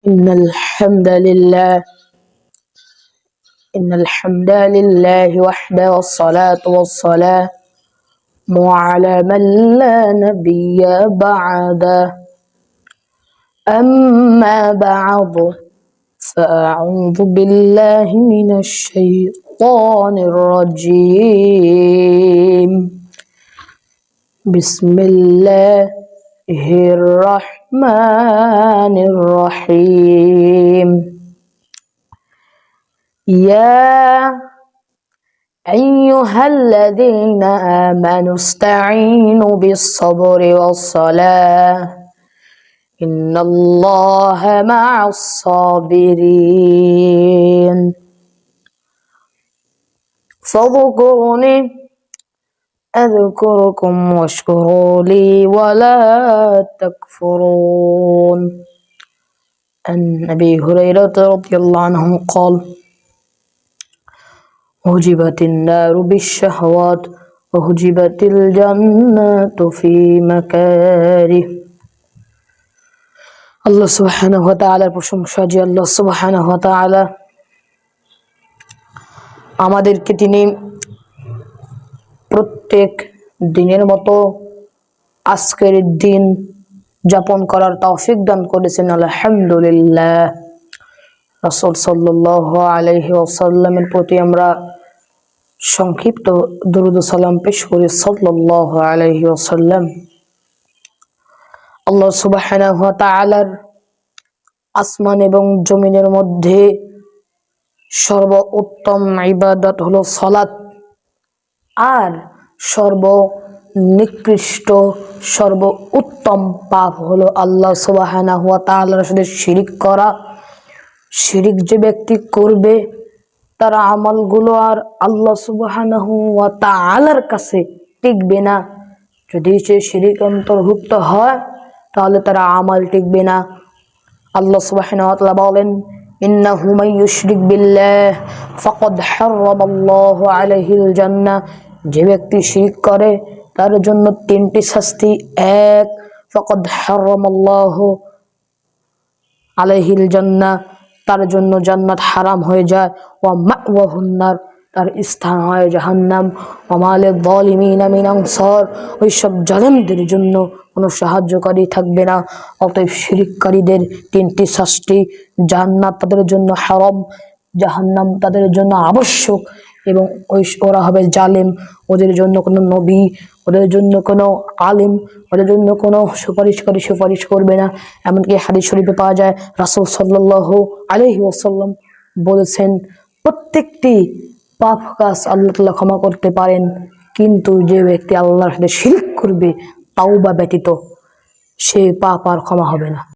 إن الحمد لله وحده والصلاة والسلام على من لا نبي بعده أما بعد فأعوذ بالله من الشيطان الرجيم بسم الله الرحمن الرحيم يا أيها الذين آمنوا استعينوا بالصبر والصلاة إن الله مع الصابرين فاذكروني أذكركم واشكروا لي ولا تكفرون. عن أبي هريرة رضي الله عنه قال وجبت النار بالشهوات وحجبت الجنة في مكاره. আল্লাহ সুবহানাহু ওয়া তাআলার প্রশংসা যে আল্লাহ সুবহানাহু ওয়া তাআলা আমাদেরকে তিনি প্রত্যেক দিনের মতো আজকের দিন যাপন করার তৌফিক দান করেছেন। আলহামদুলিল্লাহ। রাসূল সাল্লাল্লাহু আলাইহি ওয়াসাল্লামের প্রতি আমরা সংক্ষিপ্ত দরুদ ও সালাম পেশ করি। সাল্লাল্লাহু আলাইহি ওয়াসাল্লাম। আল্লাহ সুবহানাহু ওয়া তাআলার আসমান এবং জমিনের মধ্যে সর্বোত্তম ইবাদত হলো সালাত, আর সর্বনিকৃষ্ট সর্বোত্তম পাপ হলো আল্লাহ সুবহানাহু ওয়া তাআলার সাথে শিরিক করা। শিরিক যে ব্যক্তি করবে তার আমলগুলো আর আল্লাহ সুবহানাহু ওয়া তাআলার কাছে টিকবে না। যদি সে শিরিক অন্তর্ভুক্ত হয় তাহলে তার আমল টিকবে না। আল্লাহ সুবহানাহু ওয়া তাআলা বলেন ইন্নাহু মান ইউশরিক বিল্লাহ ফাকাদ হারামাল্লাহু আলাইহিল জান্নাহ। যে ব্যক্তি শিরক করে তার জন্য তিনটি শাস্তি। এক, ফাকাদ হারামাল্লাহু আলাইহিল জান্নাহ, তার জন্য জান্নাত হারাম হয়ে যায়। ওয়া মাওয়াহুন নার, তার স্থান হয় জাহান্নাম। ওয়া মা লিয-যালিমিনা মিন আনসার, ওই সব জালেমদের জন্য কোনো সাহায্যকারী থাকবে না। অতএব শিরককারীদের তিনটি শাস্তি, জান্নাত তাদের জন্য হারাম, জাহান্নাম তাদের জন্য আবশ্যক, এবং ওরা হবে জালেম। ওদের জন্য কোনো নবী, ওদের জন্য কোনো আলিম, ওদের জন্য কোনো সুপারিশকারী সুপারিশ করবে না। এমনকি হাদিস শরীফে পাওয়া যায় রাসূল সাল্লাল্লাহু আলাইহি ওয়াসাল্লাম বলেছেন প্রত্যেকটি পাপ কাজ আল্লাহ তাআলা ক্ষমা করতে পারেন, কিন্তু যে ব্যক্তি আল্লাহর সাথে শিরক করবে তাওবা ব্যতীত, সে পাপ আর ক্ষমা হবে না।